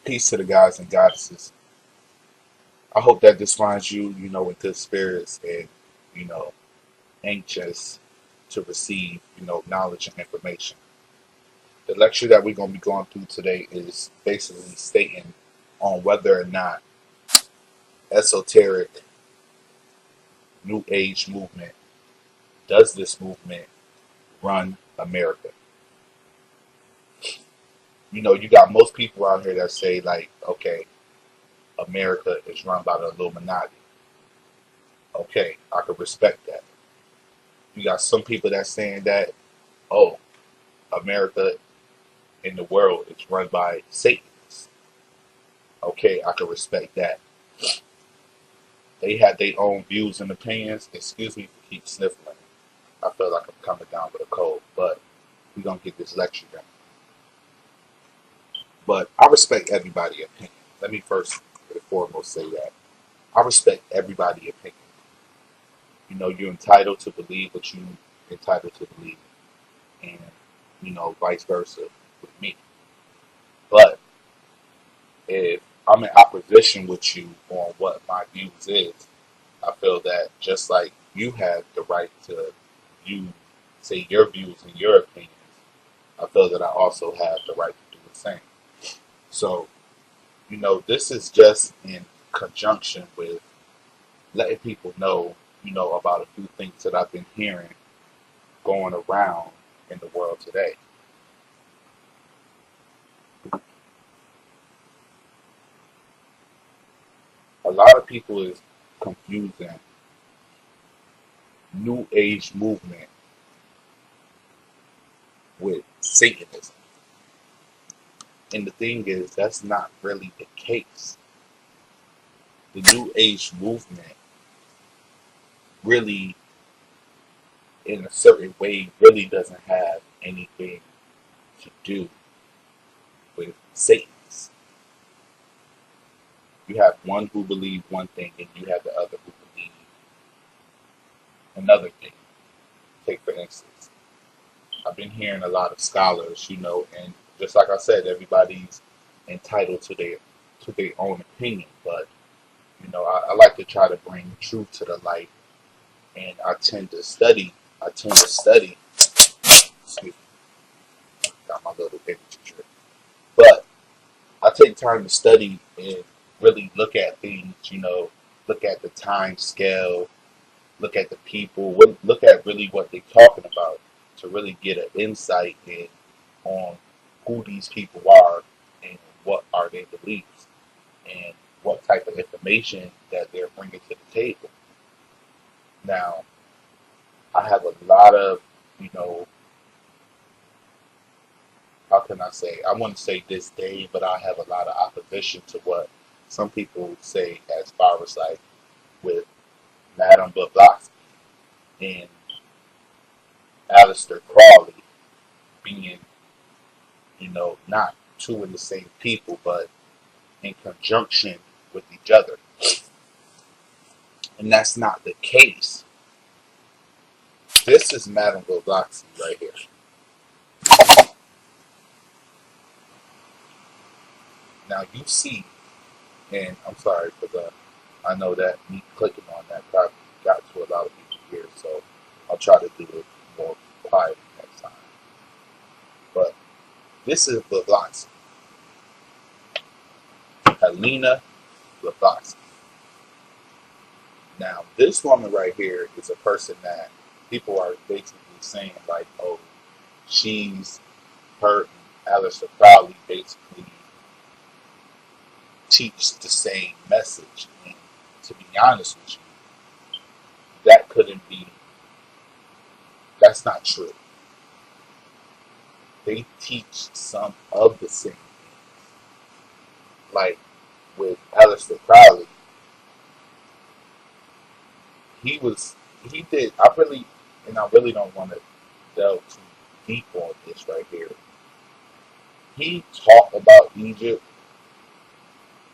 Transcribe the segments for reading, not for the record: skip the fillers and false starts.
Peace to the guys and goddesses. I hope that this finds you, with good spirits and, you know, anxious to receive, knowledge and information. The lecture that we're going to be going through today is basically stating on whether or not esoteric New Age movement, does this movement run America? You got most people out here that say like, okay, America is run by the Illuminati. Okay, I could respect that. You got some people that's saying that, oh, America in the world is run by Satanists. Okay, I can respect that. They have their own views and opinions. Excuse me for keep sniffling. I feel like I'm coming down with a cold, but we're gonna get this lecture done. But I respect everybody's opinion. Let me first and foremost say that. I respect everybody's opinion. You're entitled to believe what you entitled to believe, and vice versa with me. But if I'm in opposition with you on what my views is, I feel that just like you have the right to you say your views and your opinions, I feel that I also have the right to do the same. So, this is just in conjunction with letting people know, about a few things that I've been hearing going around in the world today. A lot of people is confusing New Age movement with Satanism. And the thing is, that's not really the case. The New Age movement really, in a certain way, really doesn't have anything to do with Satanists. You have one who believes one thing, and you have the other who believe another thing. Take for instance, I've been hearing a lot of scholars, and just like I said, everybody's entitled to their own opinion. But I like to try to bring truth to the light, and I tend to study. Excuse me, got my little energy drink. But I take time to study and really look at things. Look at the time scale, look at the people, look at really what they're talking about to really get an insight in on who these people are and what are their beliefs and what type of information that they're bringing to the table. Now, I have a lot of, how can I say? I wouldn't say disdain, but I have a lot of opposition to what some people say as far as like with Madame Blavatsky and Aleister Crowley being, not two and the same people, but in conjunction with each other. And that's not the case. This is Madame Blavatsky right here. Now you see, and I'm sorry for I know that me clicking on that probably got to a lot of people here, so I'll try to do it more quietly next time. But this is Blavatsky, Helena Blavatsky. Now, this woman right here is a person that people are basically saying like, oh, she's her and Aleister Crowley basically teach the same message. And to be honest with you, that couldn't be, that's not true. They teach some of the same things. Like with Aleister Crowley, I really don't want to delve too deep on this right here. He talked about Egypt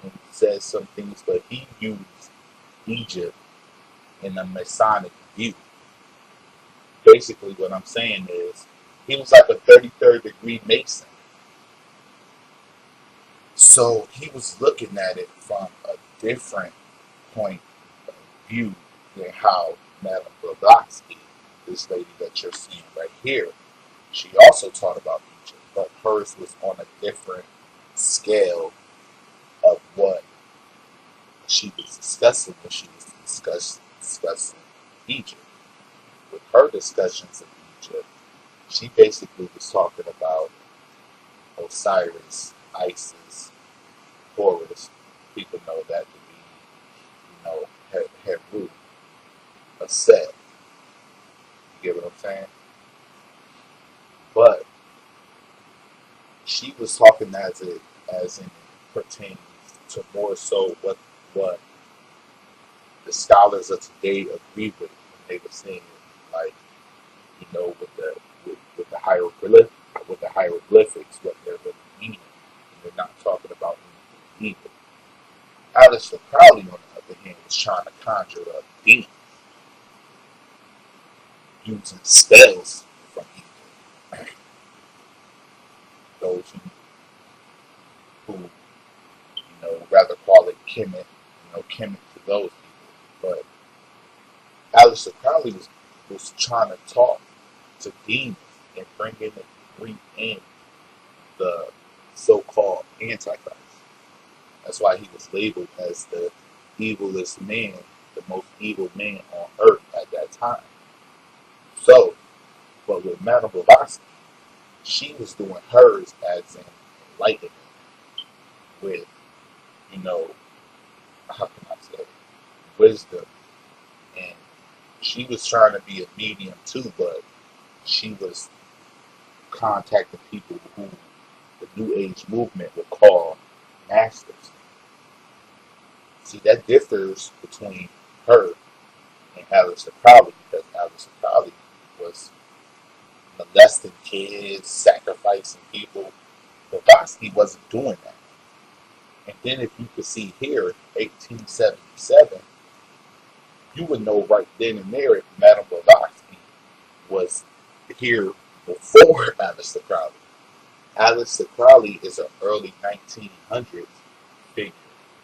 and said some things, but he used Egypt in a Masonic view. Basically, what I'm saying is he was like a 33rd degree Mason. So he was looking at it from a different point of view than how Madame Blavatsky, this lady that you're seeing right here, she also taught about Egypt, but hers was on a different scale of what she was discussing when she was discussing Egypt. With her discussions of Egypt, she basically was talking about Osiris, Isis, Horus. People know that to be, Heru, a set. You get what I'm saying? But she was talking as in pertains to more so what the scholars of today agree with when they were saying it, like, with the hieroglyphics, what they're really meaning. And they're not talking about anything evil. Aleister Crowley, on the other hand, was trying to conjure up demons using spells from Egypt. Those who rather call it Kemet, Kemet to those people. But Aleister Crowley was trying to talk to demons and bring in the so-called Antichrist. That's why he was labeled as the evilest man, the most evil man on earth at that time. So, but with Madame Blavatsky, she was doing hers as in enlightenment with, you know, how can I say, wisdom. And she was trying to be a medium too, but she was contacting people who the New Age movement would call masters. See, that differs between her and Aleister Crowley, because Aleister Crowley was molesting kids, sacrificing people. Blavatsky wasn't doing that. And then if you could see here, 1877, you would know right then and there if Madame Blavatsky was here before Aleister Crowley. Aleister Crowley is an early 1900s figure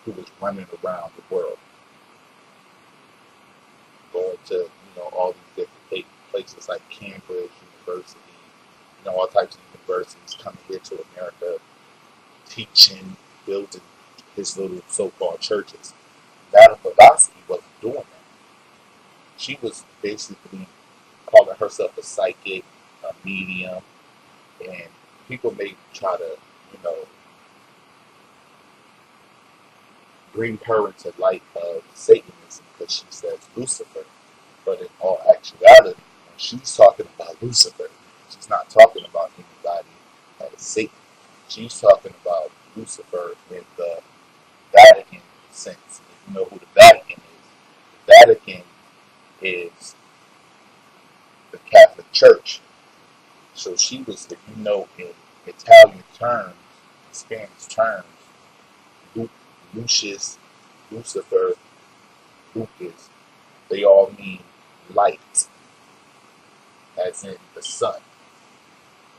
who was running around the world, going to all these different places like Cambridge University, all types of universities, coming here to America, teaching, building his little so-called churches. Madame Blavatsky wasn't doing that. She was basically calling herself a psychic, a medium, and people may try to, you know, bring her into light of Satanism because she says Lucifer. But in all actuality, when she's talking about Lucifer, she's not talking about anybody as Satan. She's talking about Lucifer in the Vatican sense. If you know who the Vatican is the Catholic Church. So she was, if you know, in Italian terms, Spanish terms, Lucius, Lucifer, Lucas, they all mean light, as in the sun.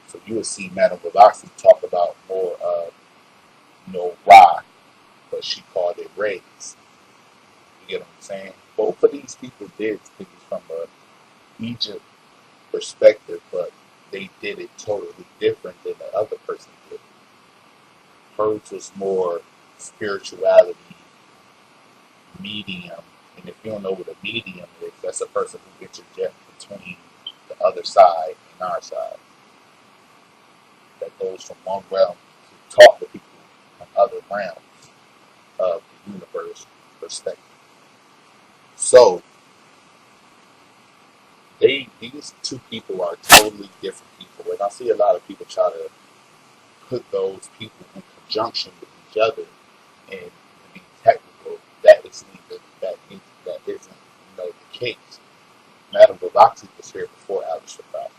So you will see Madame Blavatsky talk about more of, Ra, but she called it rays. You get what I'm saying? Both of these people did things from a Egypt perspective, but they did it totally different than the other person did. Hers was more spirituality, medium, and if you don't know what a medium is, that's a person who interjects between the other side and our side. That goes from one realm to talk to people from other realms of the universe perspective. So these two people are totally different people, and I see a lot of people try to put those people in conjunction with each other and to be technical. That isn't the case. Madame Blavatsky was here before Aleister Crowley.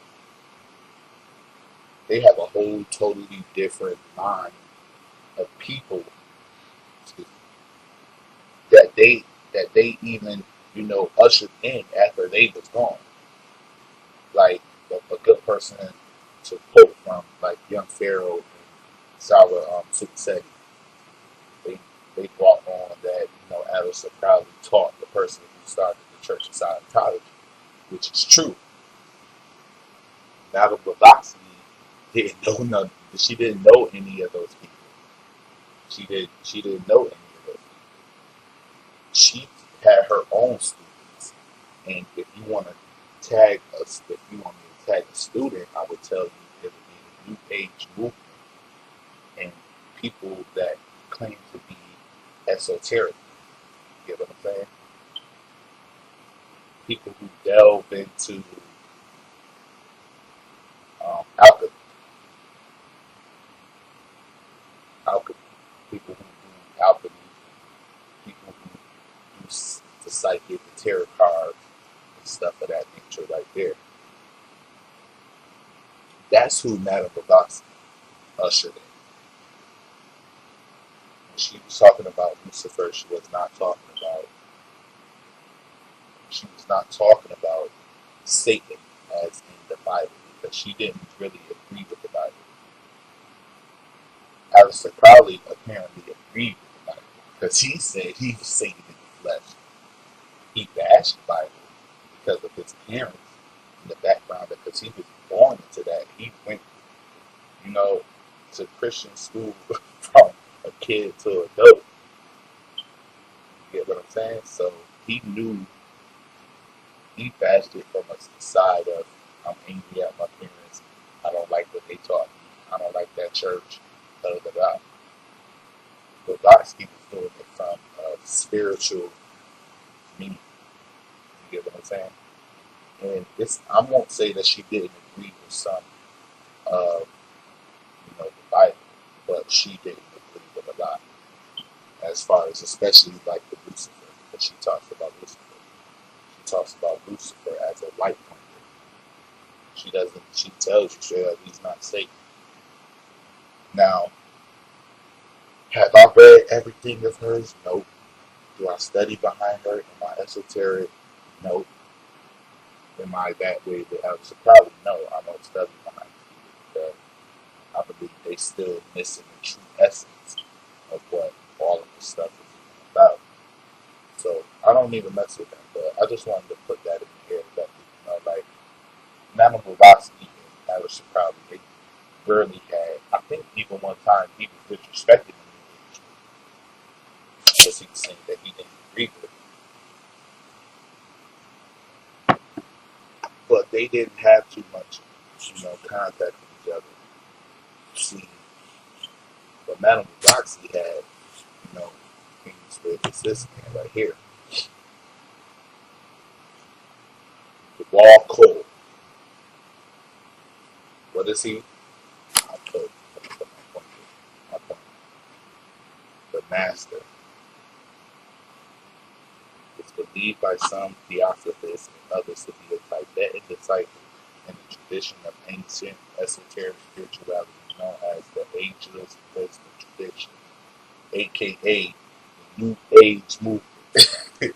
They have a whole totally different mind of people that they even ushered in after they was gone. Like a good person to quote from, like Young Pharaoh and Sarah Sukhseti. they brought on that, Alistair Crowley taught the person who started the Church of Scientology, which is true. Madame Blavatsky didn't know none. She didn't know any of those people. She didn't know any of those people. She had her own students. And if you want to tag us, if you want me to tag a student, I would tell you it would be the New Age movement and people that claim to be esoteric. You get what I'm saying? People who delve into alchemy, alchemy. People who do alchemy. People who do the psychic, the tarot cards, and stuff of that nature right there. That's who Madame Blavatsky ushered in. When she was talking about Lucifer, she was not talking about Satan as in the Bible, because she didn't really agree with the Bible. Aleister Crowley apparently agreed with the Bible, because he said he was Satan in the flesh. He bashed the Bible because of his parents in the background, because he was born into that. He went, to Christian school from a kid to adult. You get what I'm saying? So he knew, he bashed it from a side of, I'm angry at my parents. I don't like what they taught me. I don't like that church. Da da da. But Blavatsky was doing it from a spiritual meaning. You get what I'm saying? And I won't say that she didn't agree with some of, the Bible, but she didn't agree with a lot. As far as, especially like the Lucifer, because she talks about Lucifer. She talks about Lucifer as a light bringer. She tells you straight up he's not Satan. Now, have I read everything of hers? Nope. Do I study behind her? Am I esoteric? Nope. Am I that way with Aleister Crowley? No, I don't study behind her, because I believe they still missing the true essence of what all of this stuff is about. So I don't even mess with them, but I just wanted to put that in the air that like Madame Blavatsky and Aleister Crowley, they rarely had. I think even one time he was disrespecting them because he was saying that he didn't agree with it. But they didn't have too much, contact with each other. See, but Madame Blavatsky had, things with this man right here. The Wall Cole. What is he? I put my point. The master. It's believed by some theosophists and others to be a Tibetan disciple in the tradition of ancient esoteric spirituality known as the Ageless Wisdom tradition, aka the New Age movement. The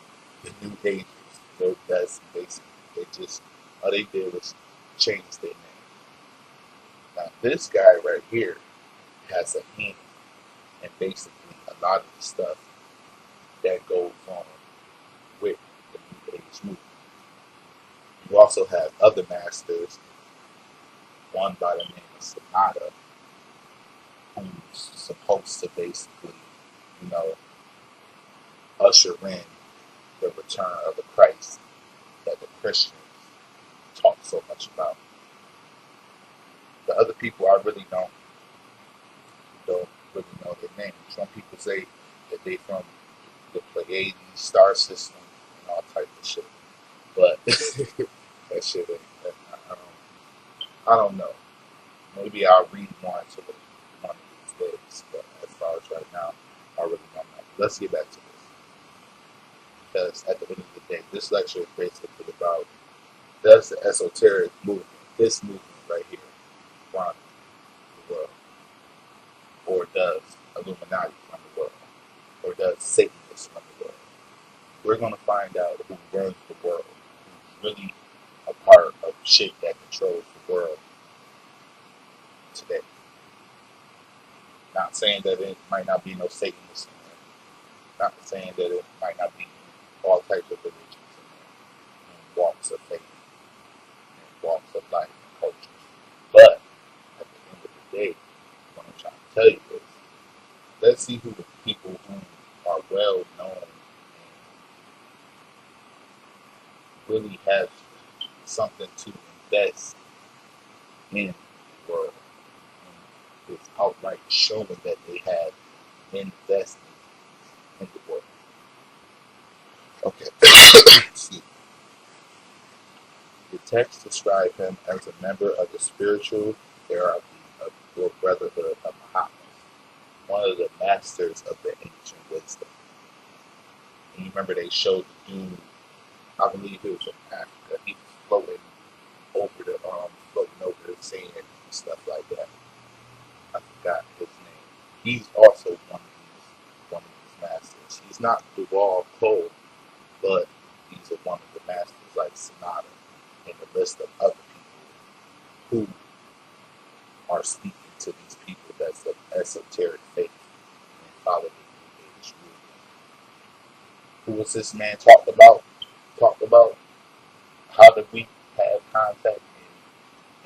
New Agers. So that's basically, all they did was change their name. Now this guy right here has a hand in basically a lot of the stuff that goes on with the New Age movement. You also have other masters, one by the name of Sonata, who's supposed to basically, usher in the return of the Christ that the Christians talk so much about. The other people I really don't really know their names. Some people say that they from the Pleiades star system and all type of shit. But that shit ain't. I don't know. Maybe I'll read more into it one of these days. But as far as right now, I really don't know. Let's get back to this. Because at the end of the day, this lecture is basically about, does the esoteric movement, this movement right here, run the world? Or does Illuminati run the world? Or does Satanists run the world? We're going to find out who runs the world, who's really a part of shit that controls the world today. Not saying that it might not be no Satanists in there, Not saying that it might not be all types of religions and walks of faith and walks of life and cultures. But at the end of the day, what I'm trying to tell you is, let's see who the people who are well known and really have something to invest in the world. And it's outright showing that they have invested in the world. Okay. See, the text describe him as a member of the spiritual hierarchy of the Brotherhood of Muhammad, one of the masters of the ancient wisdom. And you remember they showed the dude, I believe he was from Africa, he was floating over the sand and stuff like that. I forgot his name. He's also one of these masters. He's not Duval Cole, but he's one of the masters like Sonata in the list of other people who are speaking to these people that's of esoteric faith and follow the New Age movement. Who was this man talked about? Talked about how did we have contact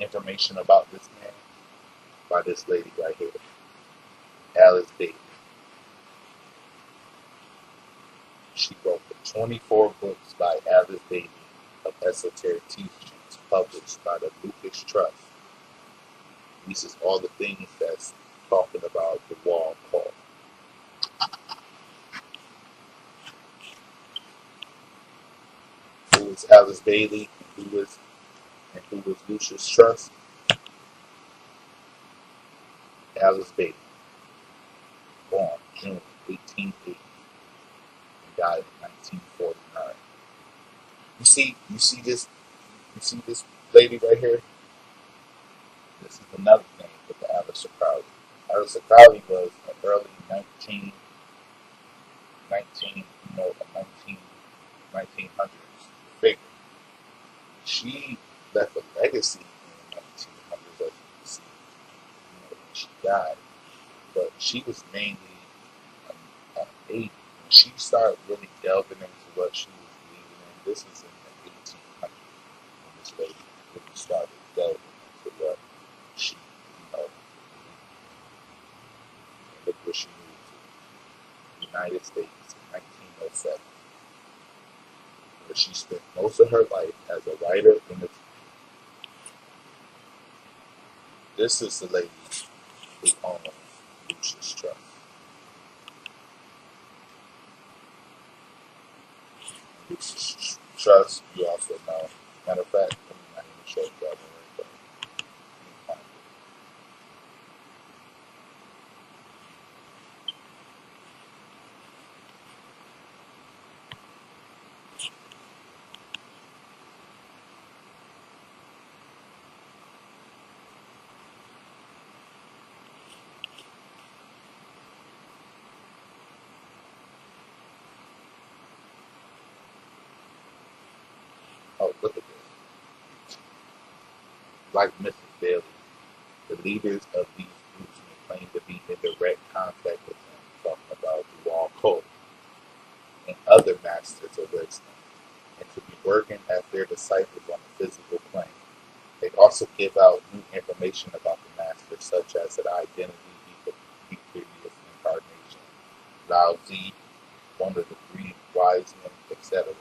and information about this man? By this lady right here, Alice Bailey. She wrote the 24 books by Alice Bailey of esoteric teachings published by the Lucas Trust. This is all the things that's talking about the wall call. Who is Alice Bailey and who was Lucius Trust? Alice Bailey, born June 1880 and died in 1949. You see this lady right here? This is another thing with the Alice Crowley. Alice Crowley was an early 19, you know, a 1900s figure. She left a legacy in the 1900s, as you can see, when she died. But she was mainly an aide. When she started really delving into what she was believing in, this is in the 1800s when this lady really started delving into what she, you know, and look where she moved to the United States in 1907, where she spent most of her life as a writer in the. This is the lady who owned Lucius Trust. Lucius Trust, you also know. Matter of fact, let me not even show you that one right there. Oh, look at this. Like Mrs. Bailey, the leaders of these groups may claim to be in direct contact with him, talking about Dual Cole and other masters of wisdom, and to be working as their disciples on the physical plane. They also give out new information about the master, such as an identity he previous incarnation, Lao Tzu, one of the three wise men, etc.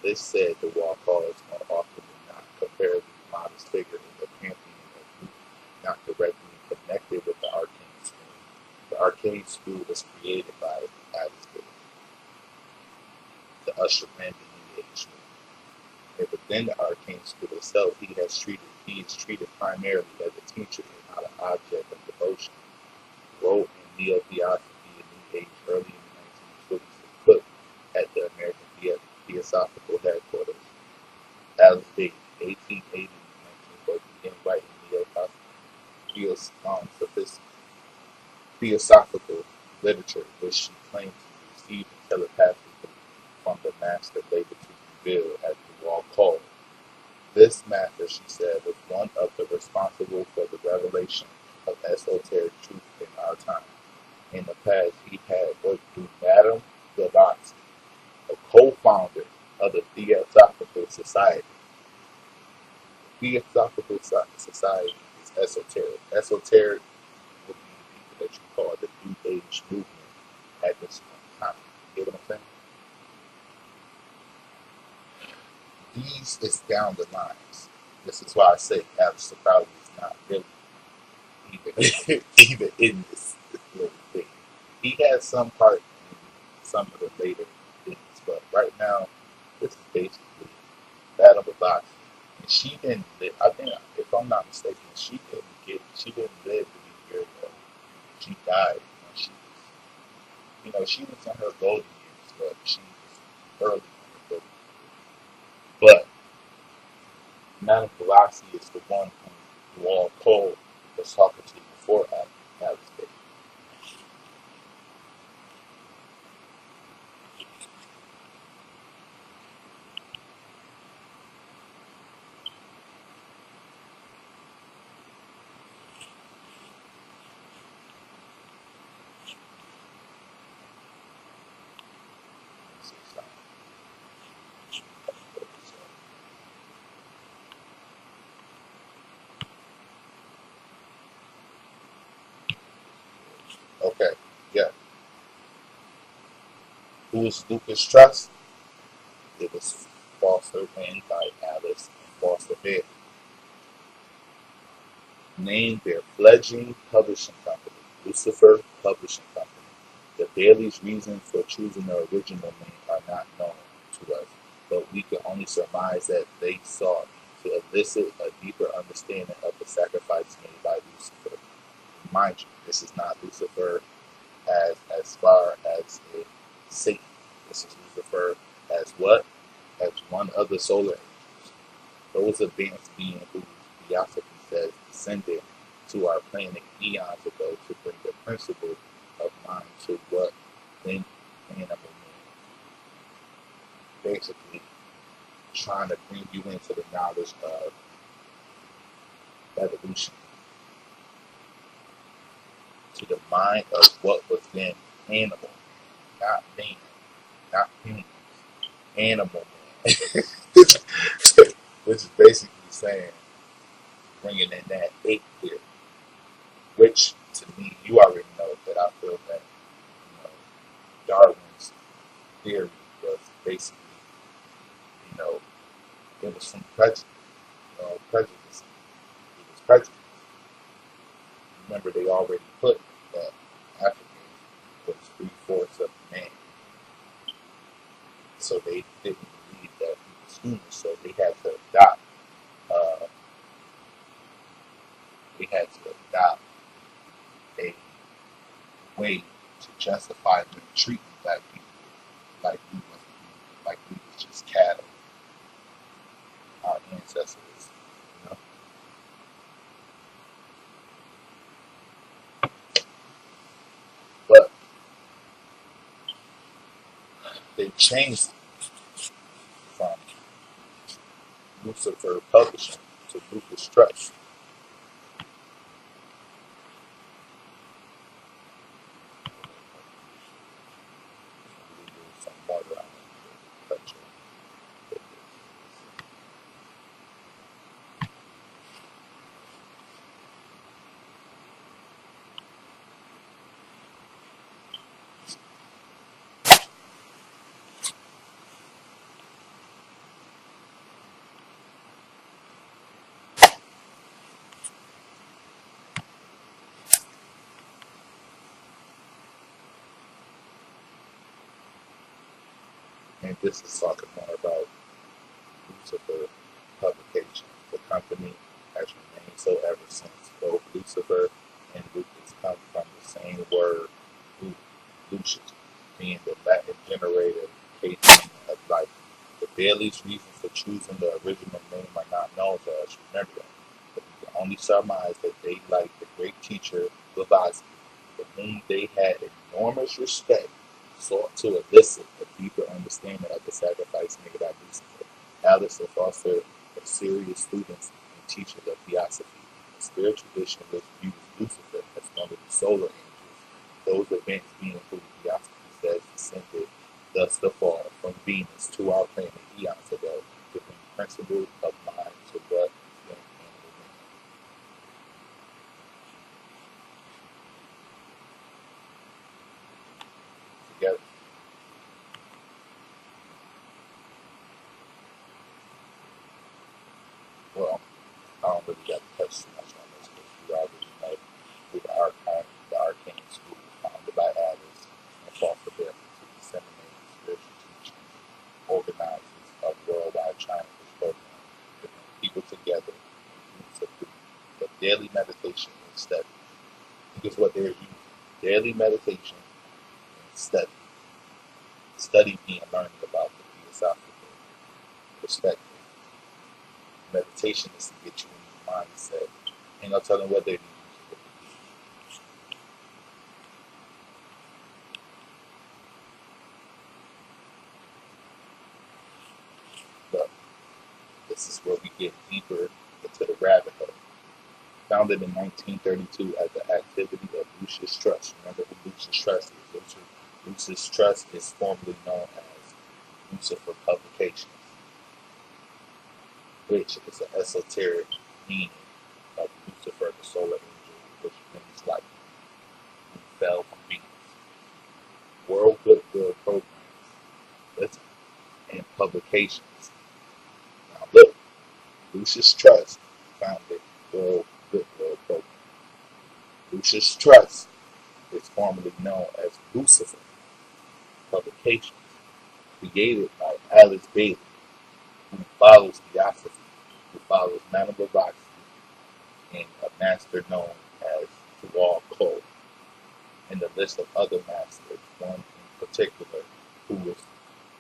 This said, the Walcall is more often than not comparatively modest figure in the pantheon of group, not directly connected with the arcane school. The arcane school was created by Alice Bailey to usher in the New Age movement. And within the arcane school itself, he is treated primarily as a teacher and not an object of devotion. Wrote in Neo-Theosophy and New Age early in the 1920s and put at the American Theosophical Headquarters. Alice Bailey, 1880 to 1940, began writing theosophical literature, which she claimed to receive telepathically from the master later to reveal as the Wall called. This master, she said, was one of the responsible for the revelation of esoteric truth in our time. In the past, he had worked through Madame Blavatsky, a co-founder of the Theosophical Society. The Theosophical Society is esoteric. Esoteric would be the people that you call the New Age movement at this time. You get what I'm saying? These is down the lines. This is why I say Aleister Crowley is not really even, even in this little thing. He has some part in some of the later things, but right now, this is basically Battle of Box. And she didn't live, I think, if I'm not mistaken, she didn't live to be very old. She died when she was in her golden years, but she was early in her golden years. But Madame Blavatsky is the one who Walpole Cole was talking to before Alice Day. Okay, yeah. Who was Lucas Trust? It was fostered in by Alice and Foster Bailey. Named their fledgling publishing company, Lucifer Publishing Company. The Bailey's reasons for choosing the original name are not known to us, but we can only surmise that they sought to elicit a deeper understanding of the sacrifice made by Lucifer. Mind you, this is not Lucifer as far as a Satan. This is Lucifer as what? As one of the solar angels. Those advanced beings who Theosophy says descended to our planet eons ago to bring the principle of mind to what then animal man. Basically, trying to bring you into the knowledge of evolution, to the mind of what was then animal, not man, not human, animal man. Which is basically saying, bringing in that ape theory, which to me, you already know that I feel that Darwin's theory was basically, you know, it was from prejudice. Prejudice. It was prejudice. Remember, they already put that African was 3/4 of man, so they didn't believe that he was human. So they had to adopt. Uh, they had to adopt a way to justify them treating black people like we was just cattle, our ancestors. You know? But they changed from Lucifer Publishing to Lucas Trust. Some water on it. And this is talking more about Lucifer Publications. The company has remained so ever since. Both Lucifer and Lucas come from the same word, Lucius, being the Latin generator case of life. The Bailey's reasons for choosing the original name are not known to us, remember that. But we can only surmise that they liked the great teacher Blavatsky, for whom they had enormous respect, sought to elicit a deeper understanding of the sacrifice made by Lucifer. Alice and Foster were serious students and teachers of theosophy, a spiritual tradition which views Lucifer as one of the solar angels, those events being who theosophy says descended thus the fall from Venus to our planet eons ago, to bring principles of mind to what went in the wind. Together. Well, I don't really got to touch too much on this because you already know through the arcane school founded by Alice and Foster Berry to disseminate spiritual teachings, organizers of worldwide China's program to bring people together in groups of three. But daily meditation and study. I think is what they're using. Daily meditation and study. Study being learning about the philosophical perspective. Meditation is to get you in your mindset. Ain't no telling what they use. But this is where we get deeper into the rabbit hole. Founded in 1932 as the activity of Lucis Trust. Remember who Lucis Trust is? Lucis Trust is formerly known as Lucifer Publications, which is an esoteric meaning of Lucifer, the solar angel, which brings light, who fell from Venus. World Goodwill Programs, listen, and publications. Now look, Lucis Trust founded World Goodwill Program. Lucis Trust is formerly known as Lucifer Publications, created by Alice Bailey, who follows Theosophy, who follows Madame Blavatsky, and a master known as Tual Cole, and the list of other masters, one in particular who was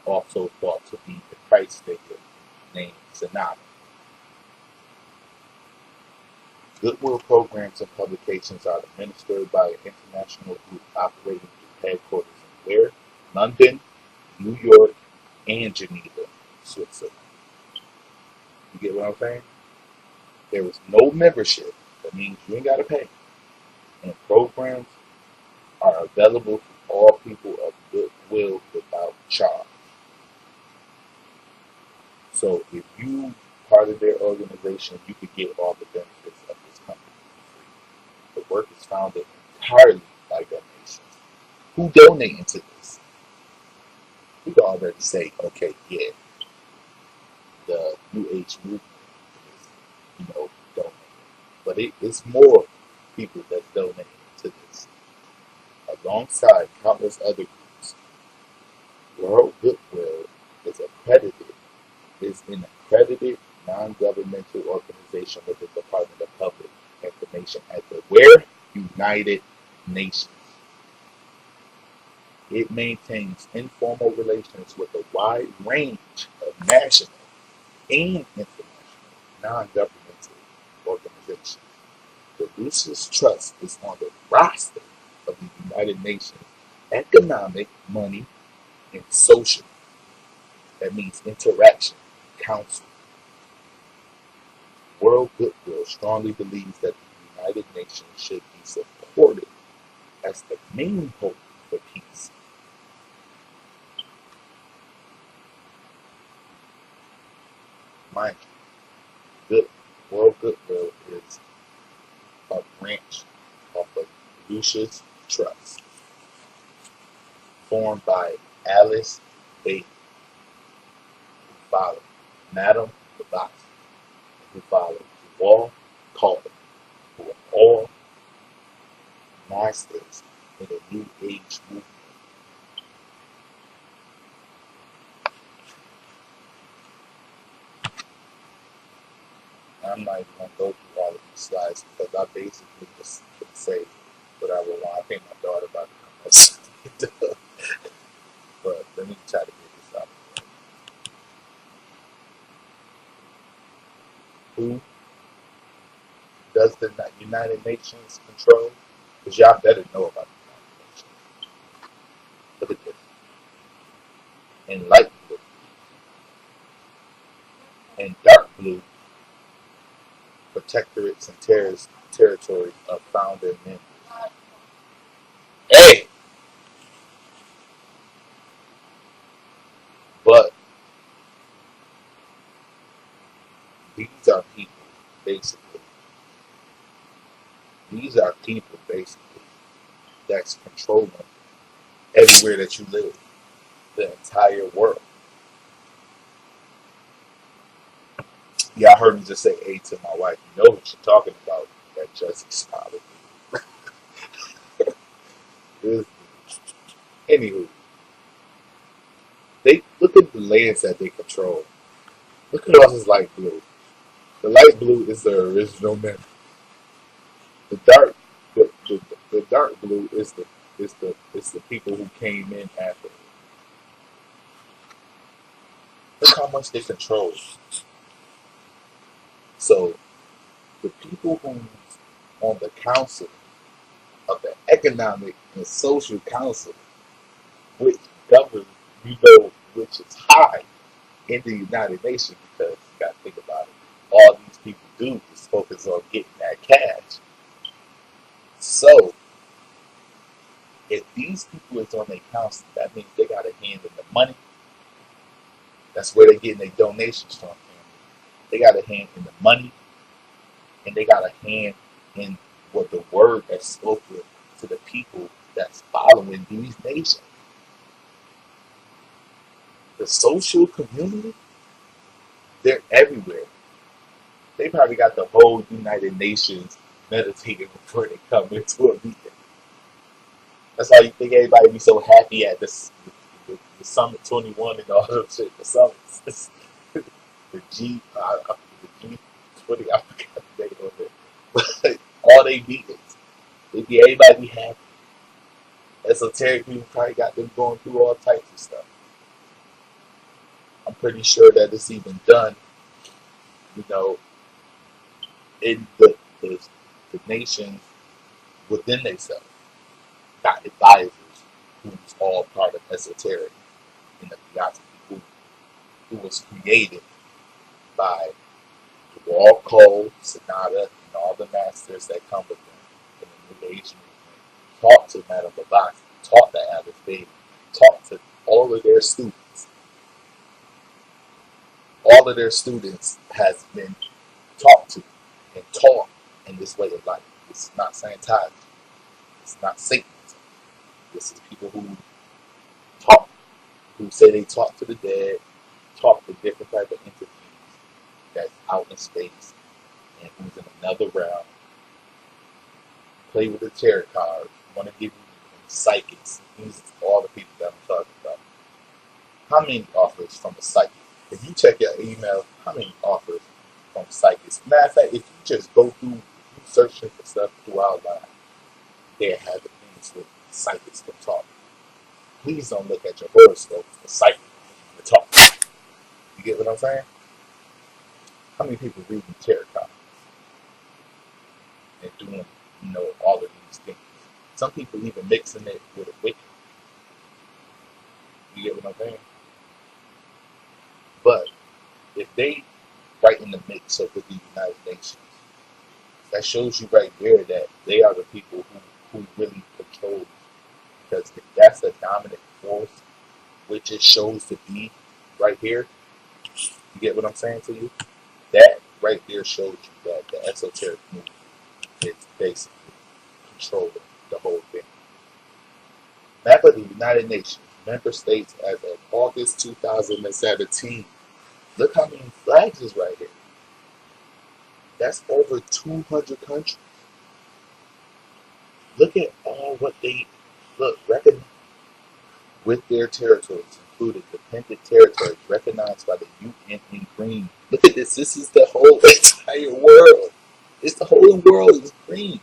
also thought to be the Christ figure named Sanada. Goodwill programs and publications are administered by an international group operating through headquarters in where? London, New York, and Geneva, Switzerland. You get what I'm saying? There is no membership. That means you ain't got to pay. And programs are available to all people of goodwill without charge. So if you part of their organization, you could get all the benefits of this company for free. The work is founded entirely by donations. Who donating to this? We can already say, okay, yeah, the New Age movement is, donating. But it's more people that donate to this, alongside countless other groups. World Goodwill is an accredited non-governmental organization with the Department of Public Information at the where? United Nations. It maintains informal relations with a wide range of national and international non-governmental organizations. The Lucis Trust is on the roster of the United Nations Economic, Money, and Social. That means interaction council. World Goodwill strongly believes that the United Nations should be supported as the main hope for peace. Mind you, World Goodwill is a branch of the Lucis Trust, formed by Alice Bailey, who followed Madame Blavatsky, who followed Tual Cole, who are all masters in the New Age movement. I'm not even going to go through all of these slides because I basically just can say what I would want. I think my daughter about to come up. But let me try to get this out. Who does the United Nations control? Because y'all better know about the United Nations. Look at this. In light blue and dark blue, protectorates and territories of founder members. Hey! These are people, basically. These are people, basically, that's controlling everywhere that you live, the entire world. Yeah, I heard me just say A to my wife. You know what you're talking about. That Jesse Smollett. Anywho, they look at the lands that they control. Look at all this light blue. The light blue is the original member. The dark, the dark blue is the people who came in after. Look how much they control. So the people who's on the council of the Economic and Social Council, which governs, which is high in the United Nations, because you got to think about it. All these people do is focus on getting that cash. So if these people is on their council, that means they got a hand in the money. That's where they're getting their donations from. They got a hand in the money, and they got a hand in what the word that's spoken to the people that's following these nations. The social community, they're everywhere. They probably got the whole United Nations meditating before they come into a meeting. That's why you think everybody be so happy at this, the Summit 21 and all that shit. The summits, the G 20. I forgot the name of it. But all they meetings, they be everybody be happy. Esoteric people probably got them going through all types of stuff. I'm pretty sure that it's even done, you know, in the nations within themselves. Got advisors who's all part of esoteric in the theosophy who was created by Dwal Cole, Sonata, and all the masters that come with them in the New Age movement. Talk to Madame Blavatsky, talk to Alice Bailey, talk to all of their students. All of their students has been talked to and taught in this way of life. This is not Scientology. It's not Satanism. This is people who talk, who say they talk to the dead, talk to different type of entities that's out in space and who's in another realm. Play with the tarot cards. Want to give you psychics. These are all the people that I'm talking about. How many offers from a psychic? If you check your email, how many offers from psychics? Matter of fact, if you just go through, you searching for stuff through our line, they have the things with psychics to talk. Please don't look at your horoscope for psychics to talk. You get what I'm saying? How many people reading tarot cards and doing, all of these things? Some people even mixing it with a Wiccan. You get what I'm saying? But if they right in the mix of the United Nations, that shows you right there that they are the people who really control. Because if that's the dominant force, which it shows to be right here, you get what I'm saying to you? That right there shows you that the esoteric movement is basically controlling the whole thing. Map of the United Nations, member states as of August 2017. Look how many flags is right here. That's over 200 countries. Look at all what they recognize with their territories, including dependent territories recognized by the UN in green. Look at this. This is the whole entire world. It's the whole world is green.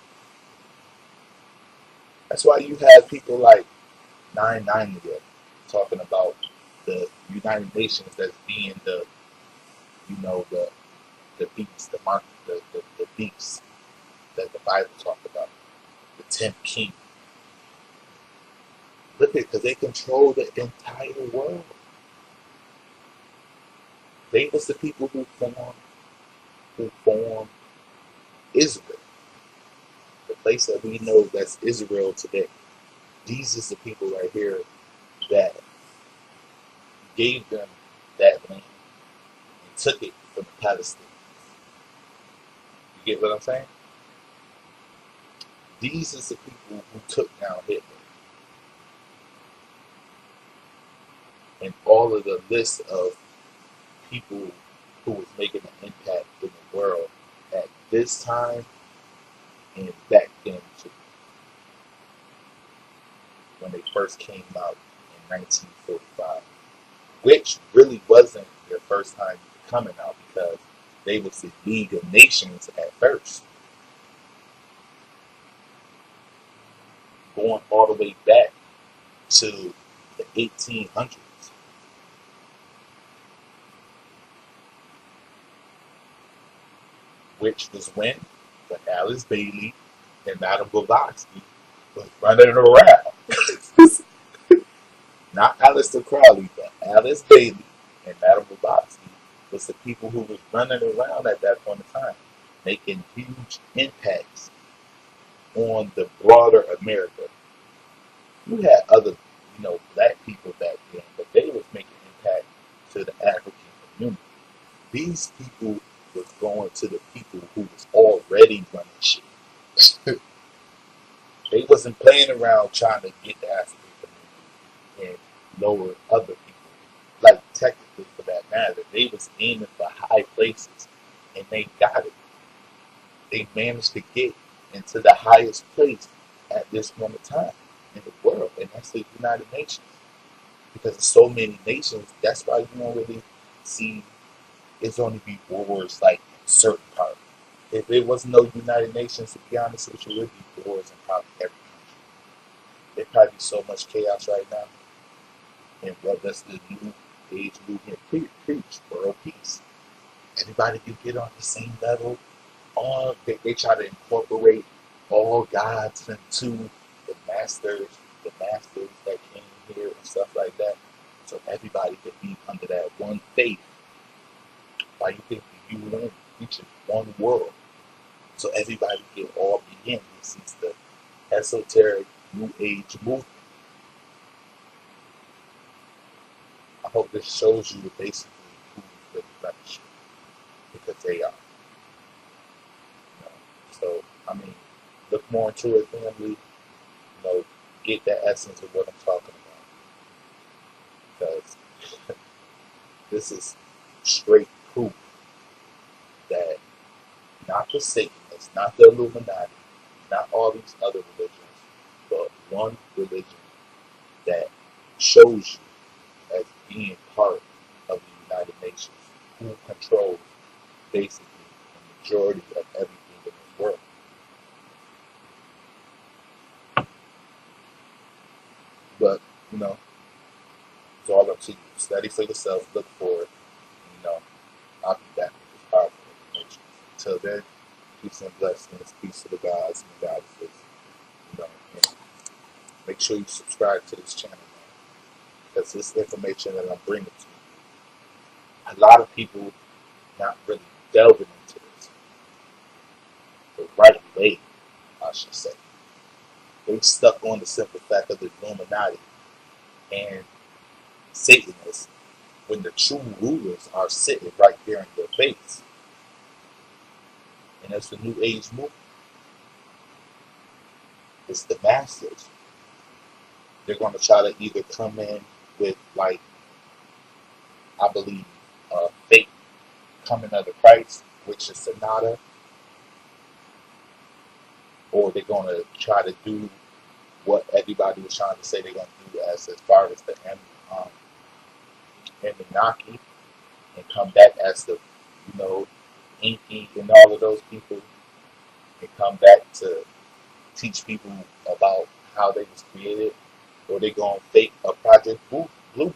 That's why you have people like 9/90 talking about the United Nations as being the beast, the beast that the Bible talked about, the 10th king. Look at it, because they control the entire world. They was the people who formed Israel, the place that we know that's Israel today. These is the people right here that gave them that land and took it from Palestine. You get what I'm saying? These is the people who took down Hitler. And all of the list of people who was making an impact in the world at this time and back then too, when they first came out in 1945, which really wasn't their first time coming out because they was the League of Nations at first, going all the way back to the 1800s, which was when Alice Bailey and Madame Blavatsky was running around. Not Aleister Crowley, but Alice Bailey and Madame Blavatsky was the people who was running around at that point in time, making huge impacts on the broader America. You had other, black people back then, but they was making impact to the African community. These people was going to the people who was already running shit. They wasn't playing around trying to get the African community and lower other people. Like technically, for that matter, they was aiming for high places, and they got it. They managed to get into the highest place at this moment in time in the world, and that's the United Nations. Because there's so many nations, that's why you don't really see it's only be wars like in certain parts. If it wasn't no United Nations, to be honest with you, it would be wars in probably every country. There'd probably be so much chaos right now. And what does the new age movement preach? World peace. Everybody can get on the same level. All they try to incorporate all gods into the masters that came here and stuff like that. So everybody could be under that one faith. Why you think the UN reaches one world? So everybody can all be in. This is the esoteric new age movement. I hope this shows you basically who's really running shit. Because they are. So, I mean, look more into it, family. Get the essence of what I'm talking about. Because this is straight proof that not the Satanists, not the Illuminati, not all these other religions, but one religion that shows you as being part of the United Nations, who controls basically the majority of everything in this world. But, it's all up to you. Study for yourself, look for it. I'll be back with this powerful information. Until then, peace and blessings, peace to the gods and the goddesses. And make sure you subscribe to this channel, man. Because this information that I'm bringing to you, a lot of people not really delving into this the right way, I should say. They stuck on the simple fact of the Illuminati and Satanists when the true rulers are sitting right there in your face. And that's the New Age movement. It's the masters. They're going to try to either come in with, like, I believe, fake coming of the Christ, which is Sonata, or they're going to try to do what everybody was trying to say they're going to do as far as the Anunnaki, and come back as the, Inky and all of those people, and come back to teach people about how they was created, or they going to fake a Project Blueprint,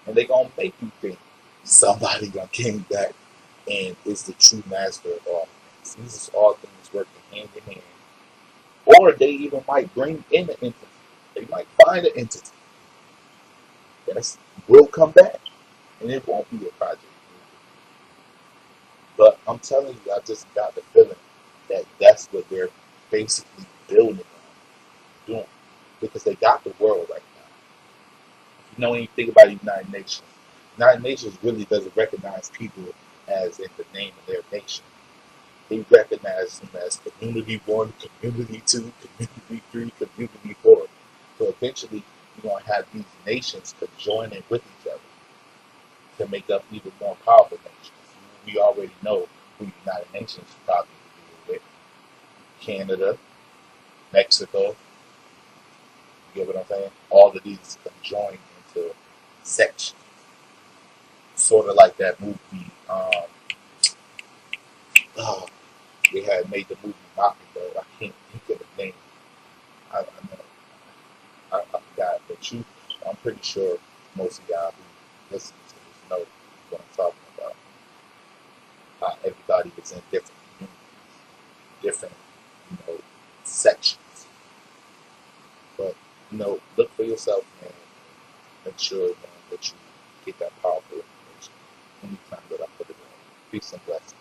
and they going to make you think somebody done came back and is the true master of all things. These is all things working hand in hand. Or they even might bring in an entity. They might find an entity that will come back, and it won't be a Project Blueprint. But I'm telling you, I just got the feeling that that's what they're basically building on doing, because they got the world right now. If you know anything about the United Nations really doesn't recognize people as in the name of their nation. They recognize them as community one, community two, community three, community four. So eventually, you're going to have these nations conjoining with each other to make up even more powerful nations. We already know who United Nations probably deal with: Canada, Mexico. You get what I'm saying? All of these conjoined into sections, sort of like that movie. Oh, they had made the movie Mockingbird. I can't think of the name. I know I forgot, but I'm pretty sure most of y'all who listen to this know what I'm talking about. How everybody is in different communities, different, sections. But look for yourself, man. Make sure, man, that you get that powerful information anytime that I put it on. Peace and blessings.